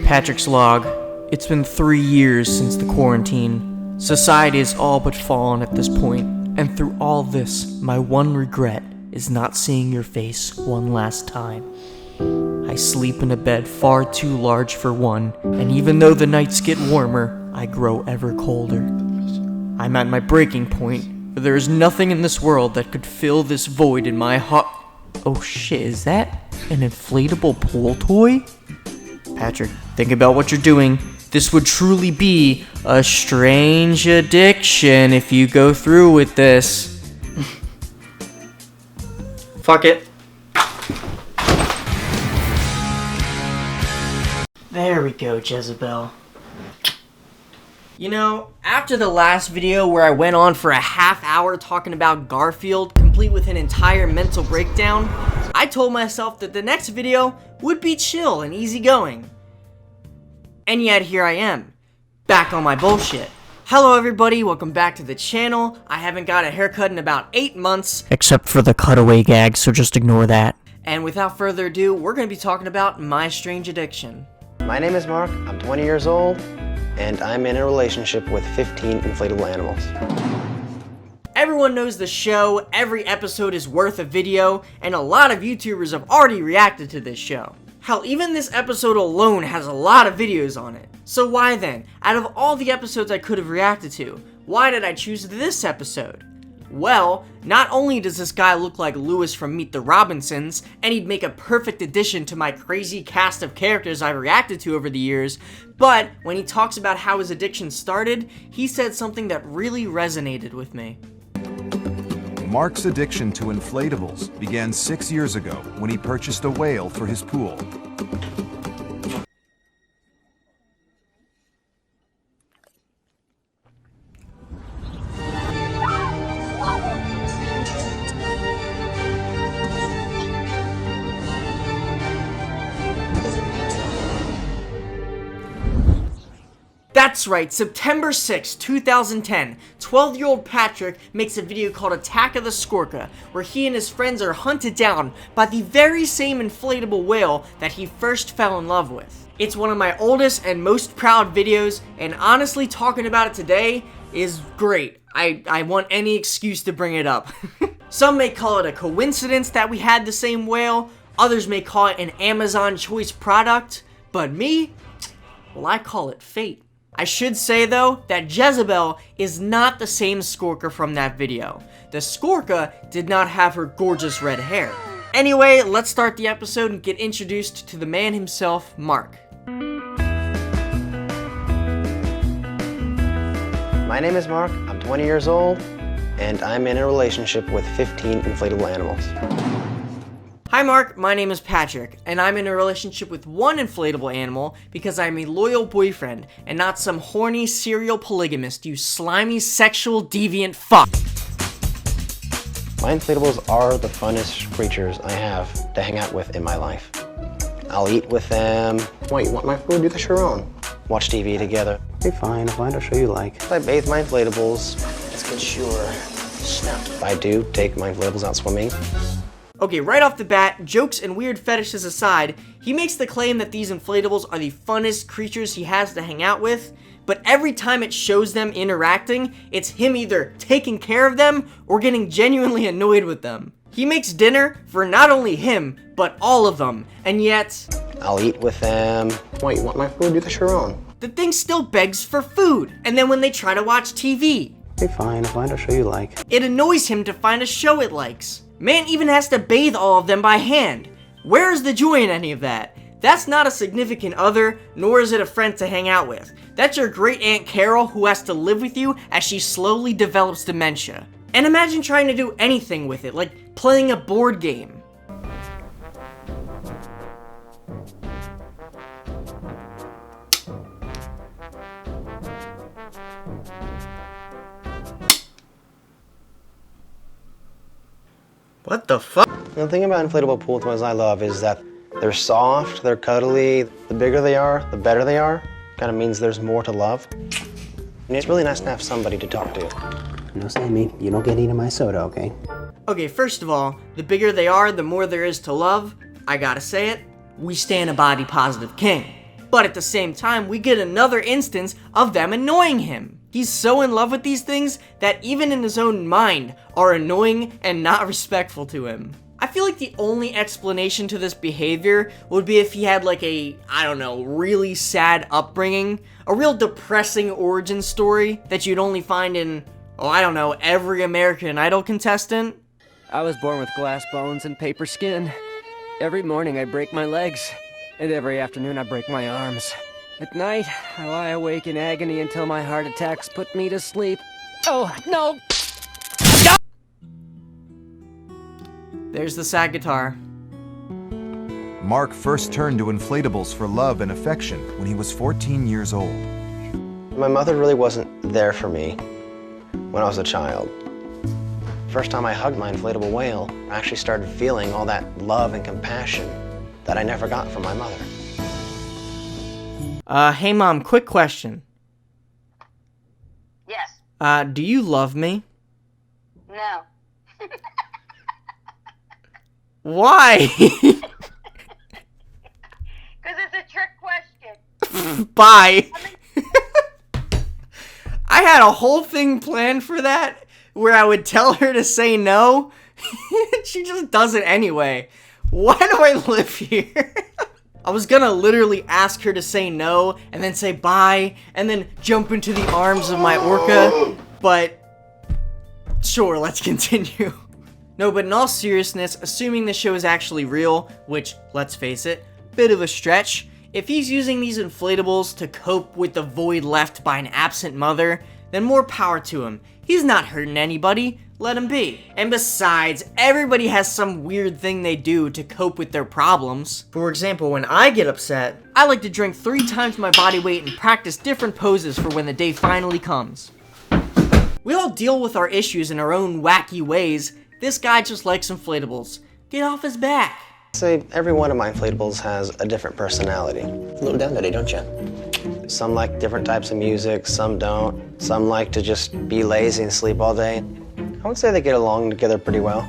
Patrick's log. It's been 3 years since the quarantine. Society has all but fallen at this point, and through all this, my one regret is not seeing your face one last time. I sleep in a bed far too large for one, and even though the nights get warmer, I grow ever colder. I'm at my breaking point, but there is nothing in this world that could fill this void in my heart. Oh shit, is that an inflatable pool toy? Patrick, think about what you're doing. This would truly be a strange addiction if you go through with this. Fuck it. There we go, Jezebel. You know, after the last video where I went on for a half hour talking about Garfield, complete with an entire mental breakdown, I told myself that the next video would be chill and easygoing. And yet here I am, back on my bullshit. Hello everybody, welcome back to the channel. I haven't got a haircut in about 8 months. Except for the cutaway gag, so just ignore that. And without further ado, we're going to be talking about my strange addiction. My name is Mark, I'm 20 years old, and I'm in a relationship with 15 inflatable animals. Everyone knows the show, every episode is worth a video, and a lot of YouTubers have already reacted to this show. Hell, even this episode alone has a lot of videos on it. So why then, out of all the episodes I could have reacted to, why did I choose this episode? Well, not only does this guy look like Lewis from Meet the Robinsons, and he'd make a perfect addition to my crazy cast of characters I've reacted to over the years, but when he talks about how his addiction started, he said something that really resonated with me. Mark's addiction to inflatables began 6 years ago when he purchased a whale for his pool. That's right, September 6, 2010, 12-year-old Patrick makes a video called Attack of the Skorca, where he and his friends are hunted down by the very same inflatable whale that he first fell in love with. It's one of my oldest and most proud videos, and honestly talking about it today is great. I want any excuse to bring it up. Some may call it a coincidence that we had the same whale, others may call it an Amazon choice product, but me? Well, I call it fate. I should say though, that Jezebel is not the same Skorca from that video. The Skorca did not have her gorgeous red hair. Anyway, let's start the episode and get introduced to the man himself, Mark. My name is Mark, I'm 20 years old, and I'm in a relationship with 15 inflatable animals. Hi Mark, my name is Patrick, and I'm in a relationship with one inflatable animal because I'm a loyal boyfriend and not some horny serial polygamist, you slimy sexual deviant fuck. My inflatables are the funnest creatures I have to hang out with in my life. I'll eat with them. What, you want my food? Do this your own. Watch TV together. Okay, fine, I'll show you like. If I bathe my inflatables, let's get sure. Snap. If I do take my inflatables out swimming. Okay, right off the bat, jokes and weird fetishes aside, he makes the claim that these inflatables are the funnest creatures he has to hang out with, but every time it shows them interacting, it's him either taking care of them or getting genuinely annoyed with them. He makes dinner for not only him, but all of them, and yet... I'll eat with them. What, you want my food? Do this your own. The thing still begs for food, and then when they try to watch TV... Okay, fine, I'll show you like. It annoys him to find a show it likes. Man even has to bathe all of them by hand. Where is the joy in any of that? That's not a significant other, nor is it a friend to hang out with. That's your great Aunt Carol who has to live with you as she slowly develops dementia. And imagine trying to do anything with it, like playing a board game. What the fuck? The thing about inflatable pool toys I love is that they're soft, they're cuddly. The bigger they are, the better they are. Kind of means there's more to love. And it's really nice to have somebody to talk to. No, Sammy, you don't get any of my soda, okay? Okay, first of all, the bigger they are, the more there is to love. I gotta say it, we stand a body positive king. But at the same time, we get another instance of them annoying him. He's so in love with these things that even in his own mind are annoying and not respectful to him. I feel like the only explanation to this behavior would be if he had like a, I don't know, really sad upbringing, a real depressing origin story that you'd only find in, oh, I don't know, every American Idol contestant. I was born with glass bones and paper skin. Every morning I break my legs, and every afternoon I break my arms. At night, I lie awake in agony until my heart attacks put me to sleep. Oh, no! There's the sad guitar. Mark first turned to inflatables for love and affection when he was 14 years old. My mother really wasn't there for me when I was a child. First time I hugged my inflatable whale, I actually started feeling all that love and compassion that I never got from my mother. Hey Mom, quick question. Yes. Do you love me? No. Why? Because it's a trick question. Bye. I had a whole thing planned for that where I would tell her to say no. She just does it anyway. Why do I live here? I was gonna literally ask her to say no and then say bye and then jump into the arms of my orca, but sure, let's continue. No, but in all seriousness, assuming the show is actually real, which, let's face it, bit of a stretch, if he's using these inflatables to cope with the void left by an absent mother, then more power to him. He's not hurting anybody, let him be. And besides, everybody has some weird thing they do to cope with their problems. For example, when I get upset, I like to drink 3 times my body weight and practice different poses for when the day finally comes. We all deal with our issues in our own wacky ways. This guy just likes inflatables. Get off his back. Say every one of my inflatables has a different personality. A little down today, don't you? Some like different types of music, some don't. Some like to just be lazy and sleep all day. I would say they get along together pretty well.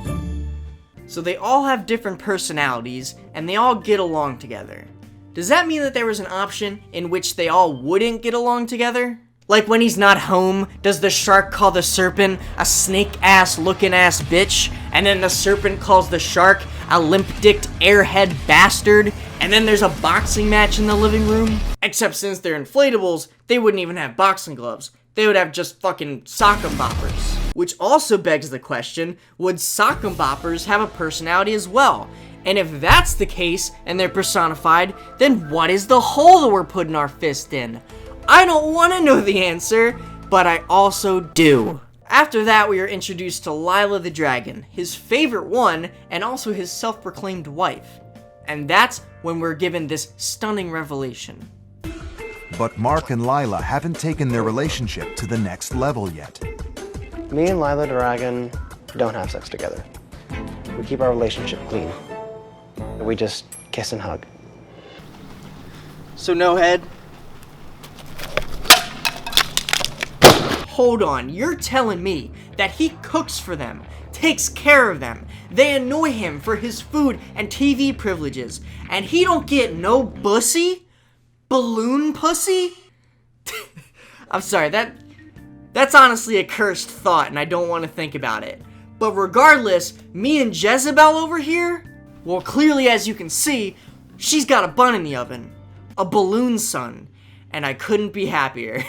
So they all have different personalities, and they all get along together. Does that mean that there was an option in which they all wouldn't get along together? Like when he's not home, does the shark call the serpent a snake-ass looking-ass bitch? And then the serpent calls the shark a limp-dicked airhead bastard? And then there's a boxing match in the living room? Except since they're inflatables, they wouldn't even have boxing gloves. They would have just fucking sock 'em boppers. Which also begs the question, would sock 'em boppers have a personality as well? And if that's the case, and they're personified, then what is the hole that we're putting our fist in? I don't want to know the answer, but I also do. After that, we are introduced to Lyla the Dragon, his favorite one, and also his self-proclaimed wife. And that's when we're given this stunning revelation. But Mark and Lyla haven't taken their relationship to the next level yet. Me and Lyla the Dragon don't have sex together. We keep our relationship clean. We just kiss and hug. So no head? Hold on, you're telling me that he cooks for them, takes care of them, they annoy him for his food and TV privileges, and he don't get no bussy? Balloon pussy? I'm sorry, that's honestly a cursed thought and I don't want to think about it. But regardless, me and Jezebel over here, well clearly as you can see, she's got a bun in the oven. A balloon son. And I couldn't be happier.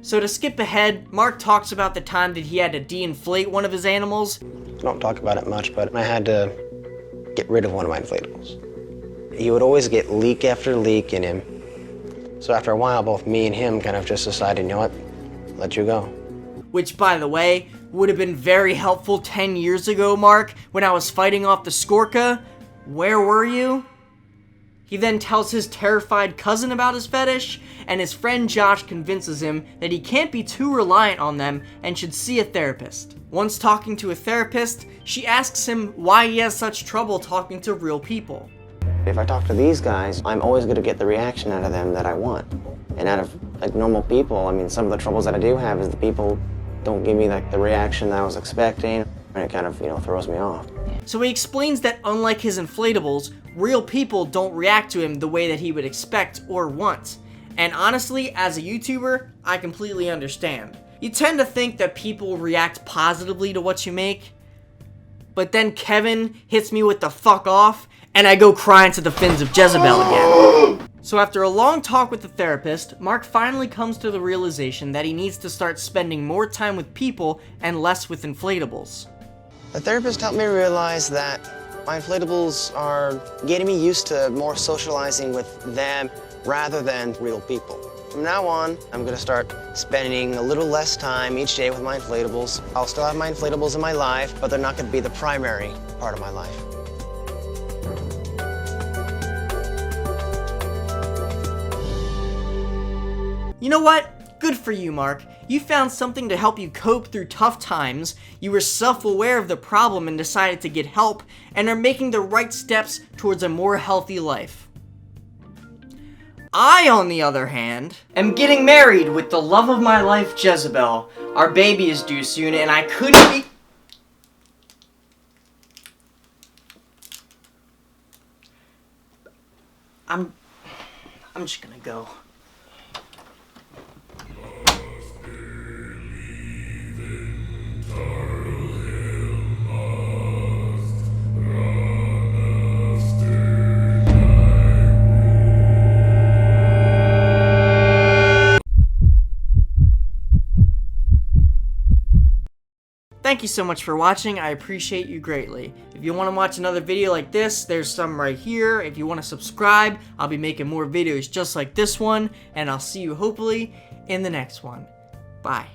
So to skip ahead, Mark talks about the time that he had to de-inflate one of his animals. I don't talk about it much, but I had to get rid of one of my inflatables. He would always get leak after leak in him. So after a while, both me and him kind of just decided, you know what, let you go. Which, by the way, would have been very helpful 10 years ago, Mark, when I was fighting off the Skorca. Where were you? He then tells his terrified cousin about his fetish, and his friend Josh convinces him that he can't be too reliant on them and should see a therapist. Once talking to a therapist, she asks him why he has such trouble talking to real people. If I talk to these guys, I'm always going to get the reaction out of them that I want. And out of like normal people, I mean, some of the troubles that I do have is the people don't give me like the reaction that I was expecting, and it kind of, throws me off. So he explains that unlike his inflatables, real people don't react to him the way that he would expect or want. And honestly, as a YouTuber, I completely understand. You tend to think that people react positively to what you make, but then Kevin hits me with the fuck off, and I go crying to the fins of Jezebel again. So after a long talk with the therapist, Mark finally comes to the realization that he needs to start spending more time with people and less with inflatables. The therapist helped me realize that my inflatables are getting me used to more socializing with them rather than real people. From now on, I'm gonna start spending a little less time each day with my inflatables. I'll still have my inflatables in my life, but they're not gonna be the primary part of my life. You know what? Good for you, Mark. You found something to help you cope through tough times, you were self-aware of the problem and decided to get help, and are making the right steps towards a more healthy life. I, on the other hand, am getting married with the love of my life, Jezebel. Our baby is due soon, and I couldn't be... I'm just gonna go. Thank you so much for watching, I appreciate you greatly. If you want to watch another video like this, there's some right here. If you want to subscribe, I'll be making more videos just like this one, and I'll see you hopefully in the next one. Bye.